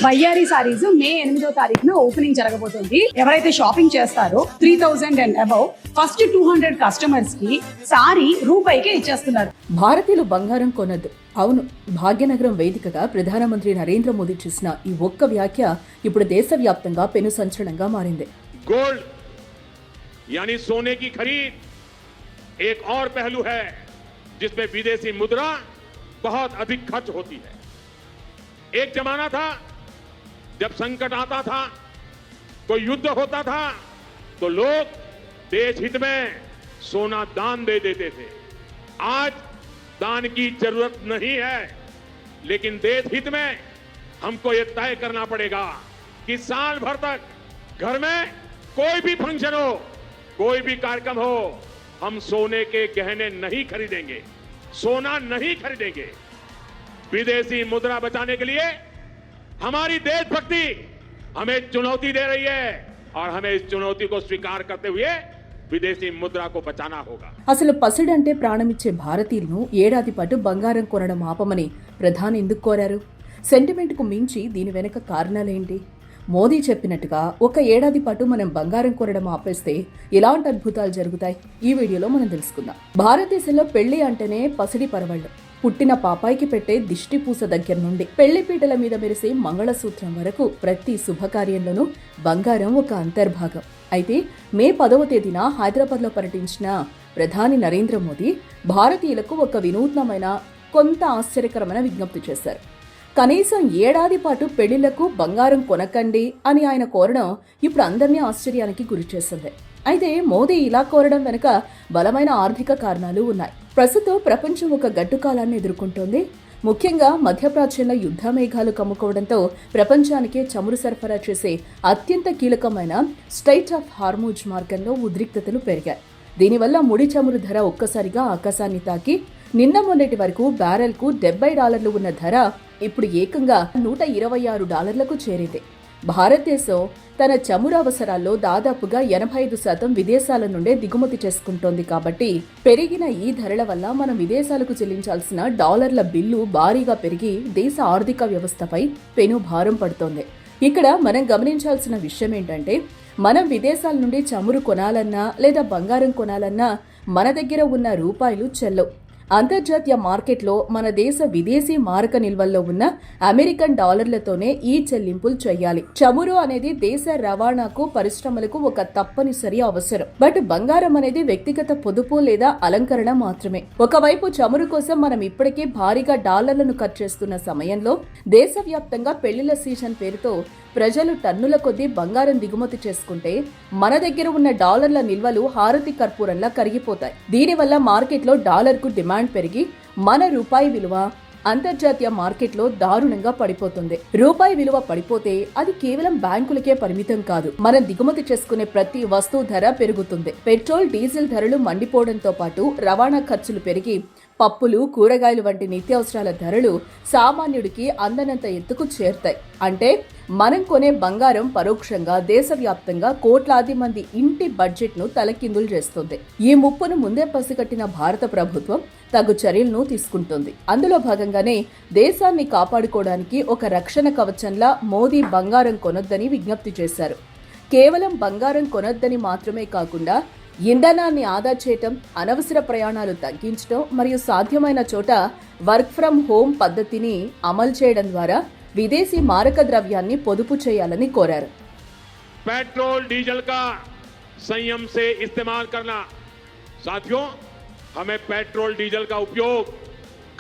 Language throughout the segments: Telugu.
బయ్యారి సారీస్ మే 8వ తారీఖున ఓపెనింగ్ జరగబోతుంది. ఎవరైతే షాపింగ్ చేస్తారో 3000 అండ్ అబౌవ్ ఫస్ట్ 200 కస్టమర్స్ కి సారీ రూపాయికే ఇచ్చేస్తున్నారు. భారతీయులు బంగారం కొనద్దు. అవును, భాగ్యనగరం వేదికగా ప్రధానమంత్రి నరేంద్ర మోదీ చేసిన ఈ ఒక్క వ్యాఖ్య ఇప్పుడు దేశవ్యాప్తంగా పెను సంచలనంగా మారింది. गोल्ड यानी सोने की खरीद एक और पहलू है जिसमें विदेशी मुद्रा बहुत अधिक खर्च होती है. एक जमाना था जब संकट आता था, कोई युद्ध होता था तो लोग देश हित में सोना दान दे देते थे. आज दान की जरूरत नहीं है, लेकिन देश हित में हमको यह तय करना पड़ेगा कि साल भर तक घर में कोई भी फंक्शन हो, कोई भी कार्यक्रम हो, हम सोने के गहने नहीं खरीदेंगे, सोना नहीं खरीदेंगे. विदेशी मुद्रा बचाने के लिए हमारी देशभक्ति हमें चुनौती दे रही है और हमें इस चुनौती को स्वीकार करते हुए విదేశీ ముద్రకు బచానా హోగా. అసలు పసిడంటే ప్రాణమిచ్చే భారతీయులను ఏడాది పాటు బంగారం కొనడం ఆపమని ప్రధాని ఎందుకు కోరారు? సెంటిమెంట్ కు మించి దీని వెనక కారణాలేంటి? మోదీ చెప్పినట్టుగా ఒక ఏడాది పాటు మనం బంగారం కొనడం ఆపేస్తే ఎలాంటి అద్భుతాలు జరుగుతాయి? ఈ వీడియోలో మనం తెలుసుకుందాం. భారతదేశంలో పెళ్లి అంటేనే పసిడి పరవళ్లు. పుట్టిన పాపాయికి పెట్టే దిష్టి పూస దగ్గర నుండి పెళ్లిపీటల మీద మెరిసే మంగళసూత్రం వరకు ప్రతి శుభకార్యంలోనూ బంగారం ఒక అంతర్భాగం. అయితే మే 10వ తేదీన హైదరాబాద్లో పర్యటించిన ప్రధాని నరేంద్ర మోదీ భారతీయులకు ఒక వినూత్నమైన, కొంత ఆశ్చర్యకరమైన విజ్ఞప్తి చేశారు. కనీసం ఏడాది పాటు పెళ్లిళ్లకు బంగారం కొనకండి అని ఆయన కోరడం ఇప్పుడు అందరినీ ఆశ్చర్యానికి గురిచేసింది. అయితే మోదీ ఇలా కోరడం వెనుక బలమైన ఆర్థిక కారణాలు ఉన్నాయి. ప్రస్తుతం ప్రపంచం ఒక గడ్డు కాలాన్ని ఎదుర్కొంటోంది. ముఖ్యంగా మధ్యప్రాచ్యంలో యుద్ధ మేఘాలు కమ్ముకోవడంతో ప్రపంచానికే చమురు సరఫరా చేసే అత్యంత కీలకమైన స్ట్రైట్ ఆఫ్ హార్మూజ్ మార్గంలో ఉద్రిక్తతలు పెరిగాయి. దీనివల్ల ముడి చమురు ధర ఒక్కసారిగా ఆకాశాన్ని తాకి నిన్న మొన్నటి వరకు బ్యారెల్కు $70 ఉన్న ధర ఇప్పుడు ఏకంగా $126కు చేరింది. భారతదేశం తన చమురు అవసరాల్లో దాదాపుగా 85% విదేశాల నుండే దిగుమతి చేసుకుంటోంది. కాబట్టి పెరిగిన ఈ ధరల వల్ల మనం విదేశాలకు చెల్లించాల్సిన డాలర్ల బిల్లు భారీగా పెరిగి దేశ ఆర్థిక వ్యవస్థపై పెను భారం పడుతోంది. ఇక్కడ మనం గమనించాల్సిన విషయం ఏంటంటే, మనం విదేశాల నుండి చమురు కొనాలన్నా లేదా బంగారం కొనాలన్నా మన దగ్గర ఉన్న రూపాయలు చెల్లవు. అంతర్జాతీయ మార్కెట్లో మన దేశ విదేశీ మారక నిల్వల్లో ఉన్న అమెరికన్ డాలర్లతోనే ఈ చెల్లింపులు చేయాలి. చమురు అనేది దేశ రవాణాకు, పరిశ్రమలకు ఒక తప్పనిసరి అవసరం. బట్ బంగారం అనేది వ్యక్తిగత పొదుపు లేదా అలంకరణ మాత్రమే. ఒకవైపు చమురు కోసం మనం ఇప్పటికే భారీగా డాలర్లను ఖర్చు చేస్తున్న సమయంలో దేశవ్యాప్తంగా పెళ్లిళ్ల సీజన్ పేరుతో ప్రజలు టన్నుల కొద్దీ బంగారం దిగుమతి చేసుకుంటే మన దగ్గర ఉన్న డాలర్ల నిల్వలు హారతి కర్పూరంలా కరిగిపోతాయి. దీనివల్ల మార్కెట్లో డాలర్కు డిమాండ్ పెరిగి మన రూపాయి విలువ అంతర్జాతీయ మార్కెట్లో దారుణంగా పడిపోతుంది. రూపాయి విలువ పడిపోతే అది కేవలం బ్యాంకులకే పరిమితం కాదు, మనం దిగుమతి చేసుకునే ప్రతి వస్తువు ధర పెరుగుతుంది. పెట్రోల్, డీజిల్ ధరలు మండిపోవడంతో పాటు రవాణా ఖర్చులు పెరిగి పప్పులు, కూరగాయలు వంటి నిత్యావసరాల ధరలు సామాన్యుడికి అందనంత ఎత్తుకు చేరుతాయి. అంటే మనం కొనే బంగారం పరోక్షంగా దేశవ్యాప్తంగా కోట్లాది మంది ఇంటి బడ్జెట్ను తలకిందులు చేస్తుంది. ఈ ముప్పును ముందే పసిగట్టిన భారత ప్రభుత్వం తగు చర్యలను తీసుకుంటుంది. అందులో భాగంగానే దేశాన్ని కాపాడుకోవడానికి ఒక రక్షణ కవచంలా మోదీ బంగారం కొనొద్దని విజ్ఞప్తి చేశారు. కేవలం బంగారం కొనొద్దని మాత్రమే కాకుండా ఇంధనాన్ని ఆదా చేయటం, అనవసర ప్రయాణాలు తగ్గించడం మరియు సాధ్యమైన చోట వర్క్ ఫ్రం హోమ్ పద్ధతిని అమలు చేయడం ద్వారా విదేశీ మారక ద్రవ్యాన్ని పొదుపు చేయాలని కోరారు. पेट्रोल डीजल का संयम से इस्तेमाल करना. साथियों, हमें पेट्रोल डीजल का उपयोग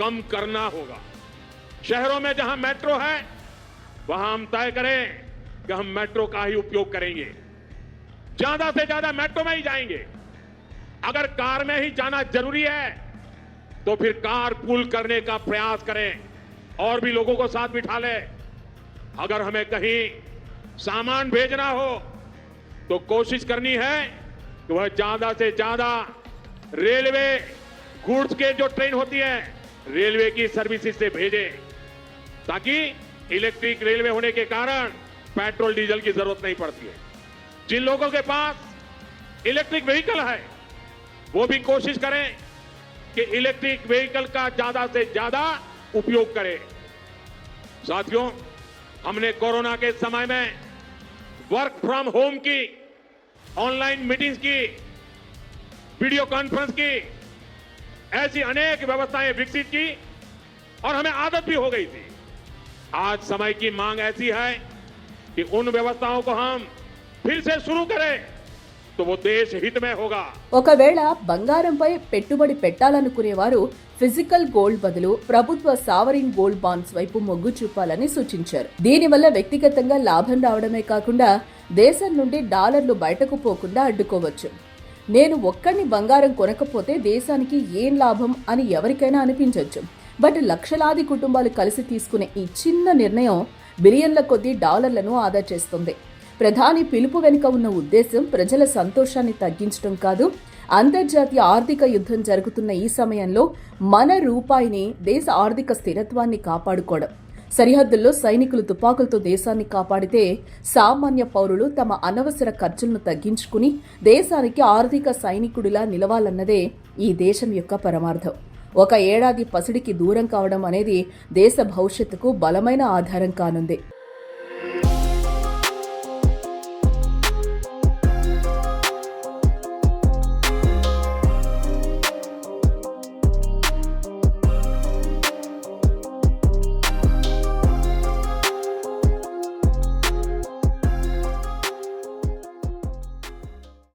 कम करना होगा. शहरों में जहां मेट्रो है वहां हम तय करें कि हम मेट्रो का ही उपयोग करेंगे, ज्यादा से ज्यादा मेट्रो में ही जाएंगे. अगर कार में ही जाना जरूरी है तो फिर कार पूल करने का प्रयास करें और भी लोगों को साथ बिठा ले. अगर हमें कहीं सामान भेजना हो तो कोशिश करनी है कि वह ज्यादा से ज्यादा रेलवे गुड्स के जो ट्रेन होती है रेलवे की सर्विसेज से भेजें, ताकि इलेक्ट्रिक रेलवे होने के कारण पेट्रोल डीजल की जरूरत नहीं पड़ती है. जिन लोगों के पास इलेक्ट्रिक व्हीकल है वो भी कोशिश करें कि इलेक्ट्रिक व्हीकल का ज्यादा से ज्यादा उपयोग करें. साथियों, हमने कोरोना के समय में वर्क फ्रॉम होम की, ऑनलाइन मीटिंग्स की, वीडियो कॉन्फ्रेंस की, ऐसी अनेक व्यवस्थाएं विकसित की और हमें आदत भी हो गई थी। आज समय की मांग ऐसी है कि उन व्यवस्थाओं को हम फिर से शुरू करें तो वो देश हित में होगा। ఒకవేళ బంగారంపై పెట్టుబడి పెట్టాలనుకునేవారు ఫిజికల్ గోల్డ్ బదులు ప్రభుత్వ సావరిన్ గోల్డ్ బాండ్స్ వైపు మొగ్గు చూపాలని సూచించారు. దీనివల్ల వ్యక్తిగతంగా లాభం రావడమే కాకుండా దేశం నుండి డాలర్లు బయటకు పోకుండా అడ్డుకోవచ్చు. నేను ఒక్కడిని బంగారం కొనకపోతే దేశానికి ఏం లాభం అని ఎవరికైనా అనిపించవచ్చు. బట్ లక్షలాది కుటుంబాలు కలిసి తీసుకునే ఈ చిన్న నిర్ణయం బిలియన్ల కొద్దీ డాలర్లను ఆదా చేస్తుంది. ప్రధాని పిలుపు వెనుక ఉన్న ఉద్దేశం ప్రజల సంతోషాన్ని తగ్గించడం కాదు, అంతర్జాతీయ ఆర్థిక యుద్ధం జరుగుతున్న ఈ సమయంలో మన రూపాయిని, దేశ ఆర్థిక స్థిరత్వాన్ని కాపాడుకోవడం. సరిహద్దుల్లో సైనికులు తుపాకులతో దేశాన్ని కాపాడితే సామాన్య పౌరులు తమ అనవసర ఖర్చులను తగ్గించుకుని దేశానికి ఆర్థిక సైనికుడిలా నిలవాలన్నదే ఈ దేశం యొక్క పరమార్థం. ఒక ఏడాది పసిడికి దూరం కావడం అనేది దేశ భవిష్యత్తుకు బలమైన ఆధారం కానుంది.